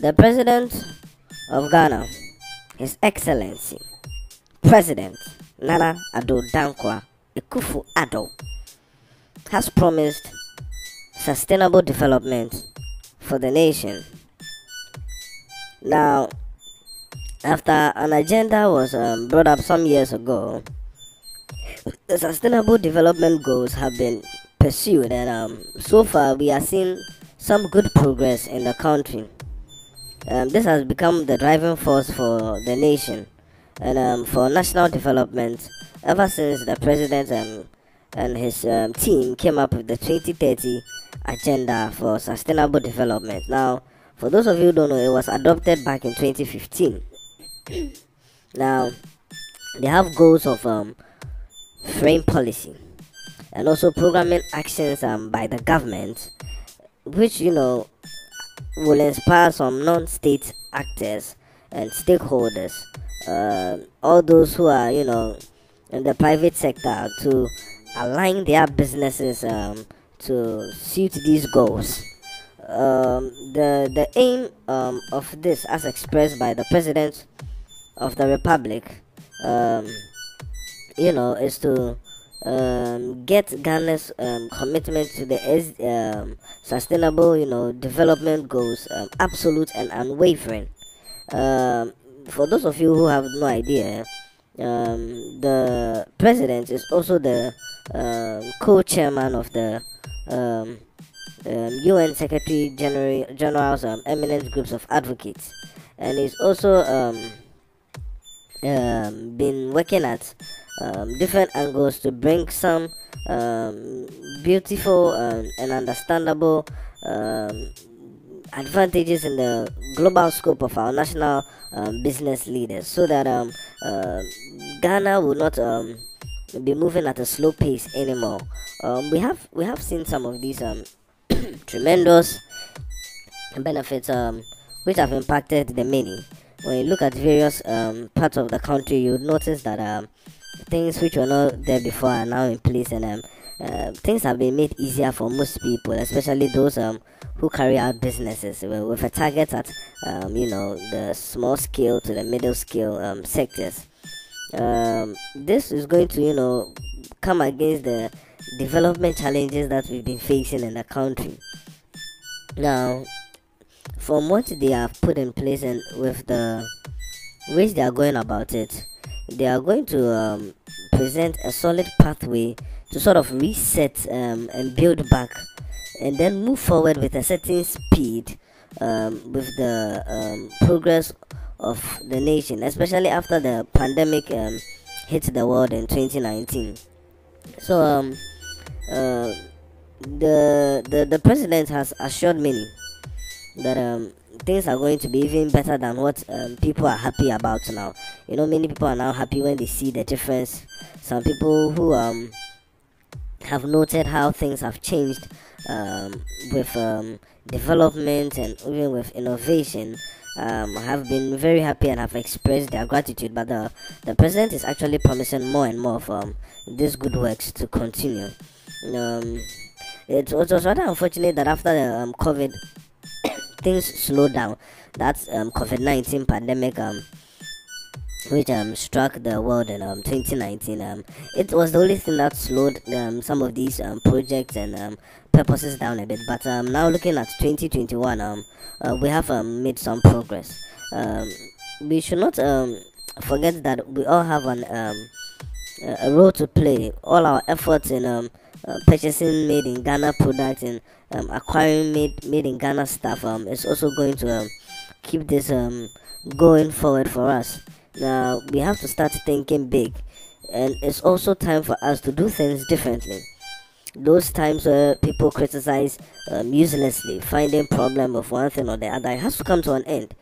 The President of Ghana, His Excellency, President Nana Addo Dankwa Ekufu Addo, has promised sustainable development for the nation. Now, after an agenda was brought up some years ago, the sustainable development goals have been pursued, and so far we are seeing some good progress in the country. This has become the driving force for the nation and for national development ever since the president and his team came up with the 2030 agenda for sustainable development. Now, for those of you who don't know, it was adopted back in 2015. Now, they have goals of frame policy and also programming actions by the government, which will inspire some non-state actors and stakeholders, all those who are in the private sector, to align their businesses to suit these goals. The aim of this, as expressed by the President of the Republic, is to get Ghana's commitment to the sustainable development goals absolute and unwavering. For those of you who have no idea, the President is also the co-chairman of the UN Secretary General's eminent groups of advocates, and he's also been working at different angles to bring some beautiful and understandable advantages in the global scope of our national business leaders, so that Ghana will not be moving at a slow pace anymore. We have seen some of these tremendous benefits which have impacted the many. When you look at various parts of the country, you notice that things which were not there before are now in place, and things have been made easier for most people, especially those who carry out businesses with a target at the small scale to the middle scale sectors. This is going to come against the development challenges that we've been facing in the country. Now, from what they have put in place and with the ways they are going about it, they are going to present a solid pathway to sort of reset and build back, and then move forward with a certain speed with the progress of the nation, especially after the pandemic hit the world in 2019. So the president has assured many that things are going to be even better than what people are happy about now. Many people are now happy when they see the difference. Some people who have noted how things have changed with development and even with innovation have been very happy and have expressed their gratitude. But the president is actually promising more and more of these good works to continue. It was rather unfortunate that after the COVID, things slowed down. That's COVID-19 pandemic which struck the world in 2019. It was the only thing that slowed some of these projects and purposes down a bit. But now looking at 2021, we have made some progress. We should not forget that we all have a role to play. All our efforts in purchasing made in Ghana products and acquiring made in Ghana stuff is also going to keep this going forward for us. Now we have to start thinking big, and it's also time for us to do things differently. Those times where people criticize uselessly, finding problem with one thing or the other, it has to come to an end.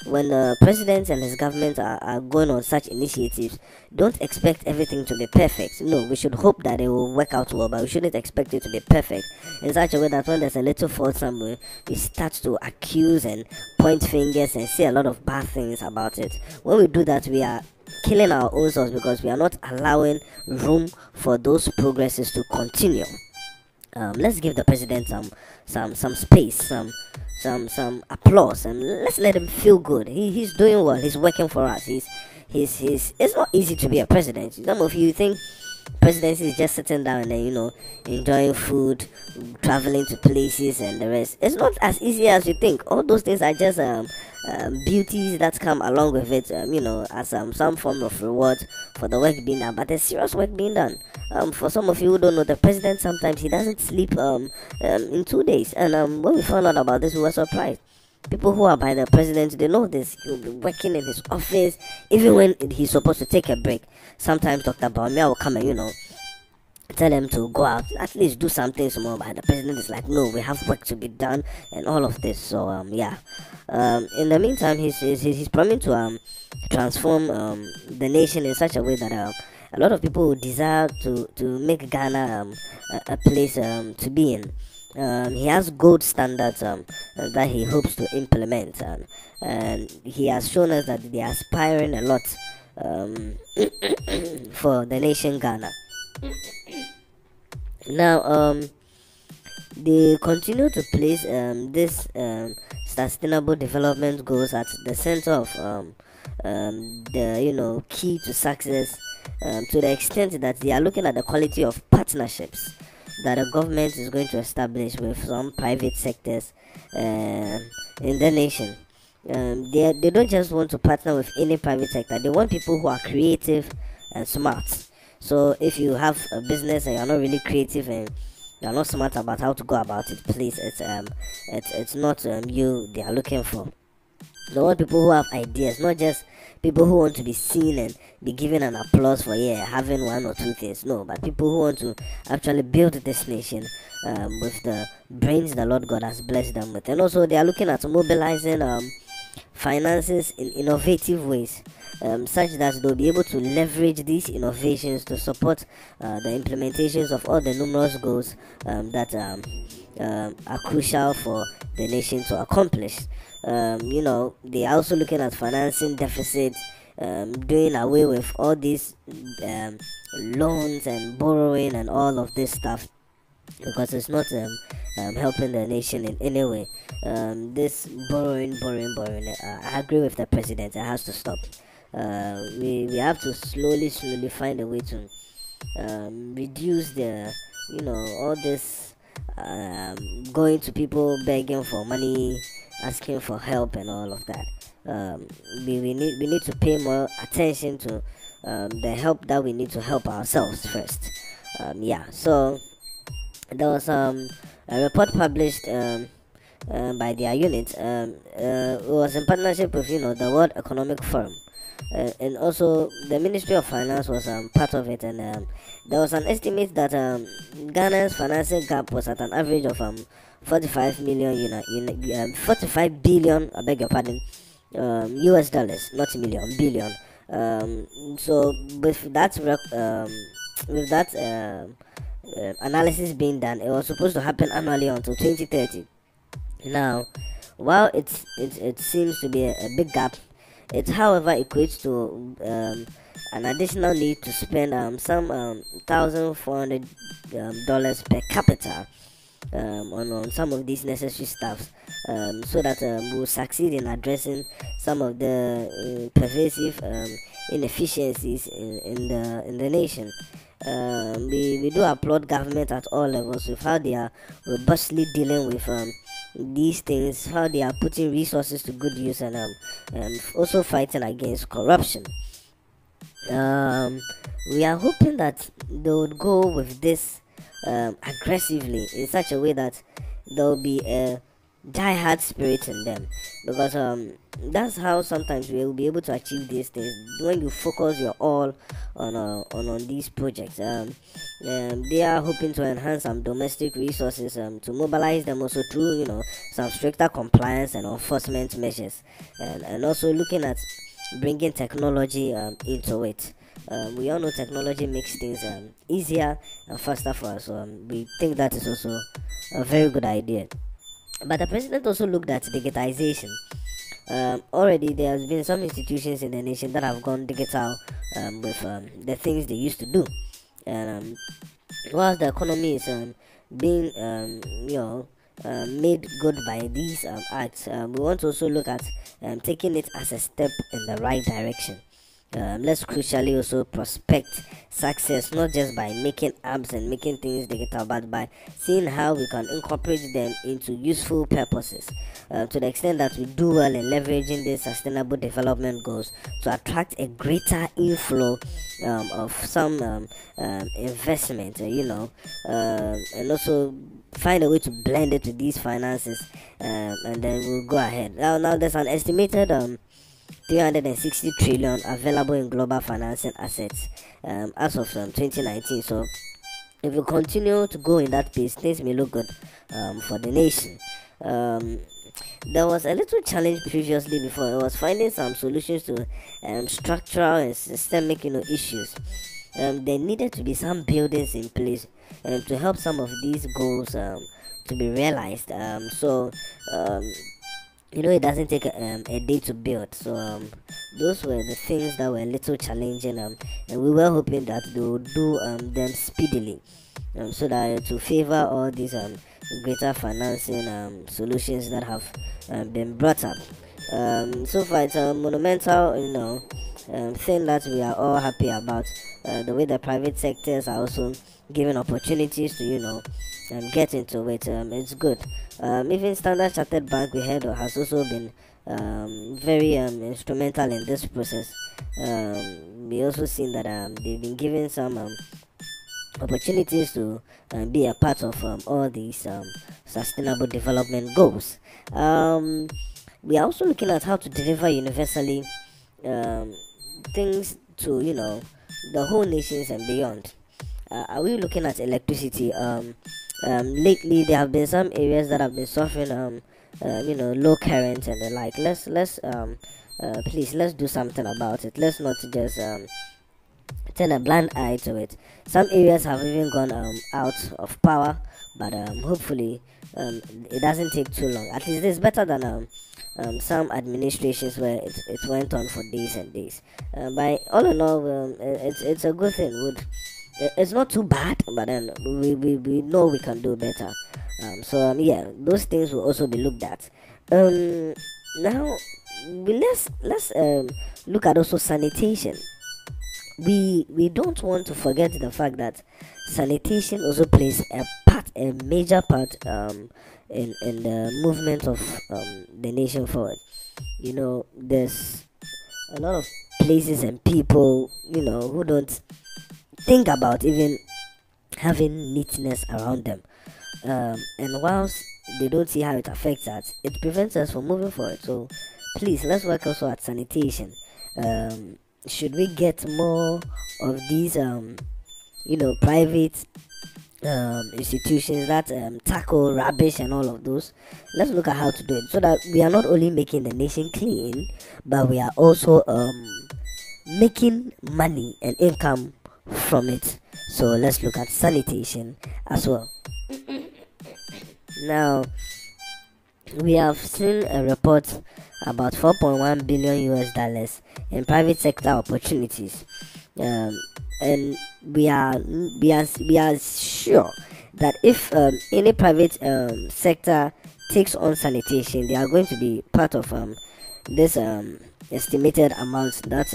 When the president and his government are going on such initiatives, don't expect everything to be perfect. No, we should hope that it will work out well, but we shouldn't expect it to be perfect in such a way that when there's a little fault somewhere, we start to accuse and point fingers and say a lot of bad things about it. When we do that, we are killing our own selves, because we are not allowing room for those progresses to continue. Let's give the president some space, some applause, and let's let him feel good. He's doing well. He's working for us. He's it's not easy to be a president. Some of you think presidency is just sitting down and then, enjoying food, traveling to places and the rest. It's not as easy as you think. All those things are just beauties that come along with it, as some form of reward for the work being done, but there's serious work being done. For some of you who don't know, the president sometimes he doesn't sleep in 2 days, and when we found out about this, we were surprised. People who are by the president, they know this. He'll be working in his office, even when he's supposed to take a break. Sometimes Dr. Baumia will come and, tell them to go out, at least do something small. But the president is like, no, we have work to be done, and all of this. So, yeah. In the meantime, he's promising to transform the nation in such a way that a lot of people would desire to make Ghana a place to be in. He has gold standards that he hopes to implement, and he has shown us that they are aspiring a lot for the nation Ghana. Now, they continue to place this sustainable development goals at the center of the key to success, to the extent that they are looking at the quality of partnerships that the government is going to establish with some private sectors in the nation. They don't just want to partner with any private sector. They want people who are creative and smart. So if you have a business and you're not really creative and you're not smart about how to go about it, please, it's not you they are looking for. They want people who have ideas, not just people who want to be seen and be given an applause for having one or two things. No, but people who want to actually build this nation with the brains the Lord God has blessed them with. And also they are looking at mobilizing finances in innovative ways, such that they'll be able to leverage these innovations to support the implementations of all the numerous goals that are crucial for the nation to accomplish. They are also looking at financing deficits, doing away with all these loans and borrowing and all of this stuff, because it's not helping the nation in any way. This borrowing, I agree with the president. It has to stop. We have to slowly find a way to reduce the all this going to people begging for money, asking for help and all of that. We need to pay more attention to the help that we need to help ourselves first. So there was a report published by their unit. It was in partnership with the World Economic Forum, and also the Ministry of Finance was part of it. And there was an estimate that Ghana's financing gap was at an average of 45 million 45 billion, I beg your pardon, US dollars, not million, billion. So with that analysis being done, it was supposed to happen annually until 2030. Now, while it seems to be a big gap, it however equates to an additional need to spend some $1,400 per capita on some of these necessary stuffs, so that we'll succeed in addressing some of the pervasive inefficiencies in the nation. We do applaud government at all levels with how they are robustly dealing with these things, how they are putting resources to good use, and also fighting against corruption. We are hoping that they would go with this aggressively in such a way that there will be a die-hard spirit in them, because that's how sometimes we will be able to achieve these things, when you focus your all on these projects. They are hoping to enhance some domestic resources, to mobilize them also through some stricter compliance and enforcement measures, and also looking at bringing technology into it. We all know technology makes things easier and faster for us, so we think that is also a very good idea. But the president also looked at digitization. Already there has been some institutions in the nation that have gone digital with the things they used to do, and whilst the economy is being made good by these acts, we want to also look at taking it as a step in the right direction. Let's crucially also prospect success not just by making apps and making things digital, but by seeing how we can incorporate them into useful purposes, to the extent that we do well in leveraging these sustainable development goals to attract a greater inflow of some investment, and also find a way to blend it with these finances, and then we'll go ahead. Now there's an estimated 360 trillion available in global financing assets as of 2019. So if we continue to go in that pace, things may look good for the nation. Um, there was a little challenge previously before. It was finding some solutions to structural and systemic issues. There needed to be some buildings in place to help some of these goals to be realized. Um, it doesn't take a day to build. So those were the things that were a little challenging, and we were hoping that they would do them speedily, so that to favor all these greater financing solutions that have been brought up. So far, it's a monumental, thing that we are all happy about. The way the private sectors are also given opportunities to, get into it. It's good. Even Standard Chartered Bank, we heard, has also been very instrumental in this process. We also seen that they've been given some opportunities to be a part of all these sustainable development goals. We are also looking at how to deliver universally things to the whole nations and beyond. Are we looking at electricity? Lately there have been some areas that have been suffering low current and the like. Please, let's do something about it. Let's not just turn a blind eye to it. Some areas have even gone out of power, but hopefully it doesn't take too long. At least it's better than some administrations where it went on for days and days. By all in all, it's a good thing. It's not too bad, but then we know we can do better. Yeah, those things will also be looked at. Now let's look at also sanitation. We don't want to forget the fact that sanitation also plays a major part in the movement of the nation forward. There's a lot of places and people who don't think about even having neatness around them, and whilst they don't see how it affects us, it prevents us from moving forward. So please, let's work also at sanitation. Should we get more of these private institutions that tackle rubbish and all of those? Let's look at how to do it so that we are not only making the nation clean, but we are also making money and income from it. So let's look at sanitation as well. Now, we have seen a report about 4.1 billion US dollars in private sector opportunities, and we are sure that if any private sector takes on sanitation, they are going to be part of this estimated amount that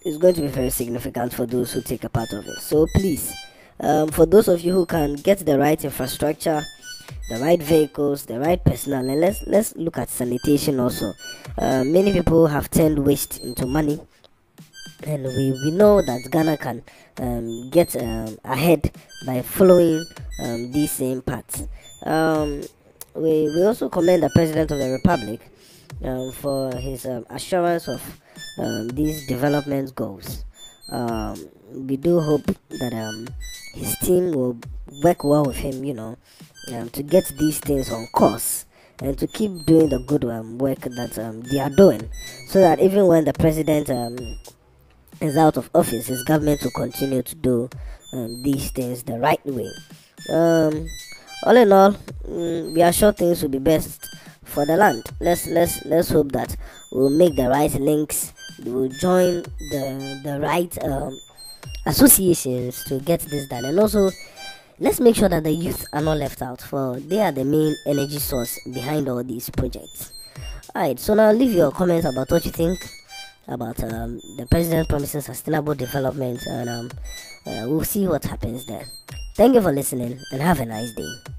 is going to be very significant for those who take a part of it. So please, for those of you who can get the right infrastructure, the right vehicles, the right personnel, and let's look at sanitation also. Many people have turned waste into money, and we know that Ghana can get ahead by following these same paths. We also commend the President of the Republic for his assurance of these development goals. We do hope that his team will work well with him, to get these things on course and to keep doing the good work that they are doing, so that even when the president is out of office, his government will continue to do these things the right way. All in all, we are sure things will be best for the land. Let's hope that we'll make the right links, we'll join the right associations to get this done, and also let's make sure that the youth are not left out, for they are the main energy source behind all these projects. Alright, so now leave your comments about what you think about the president promising sustainable development, and we'll see what happens there. Thank you for listening and have a nice day.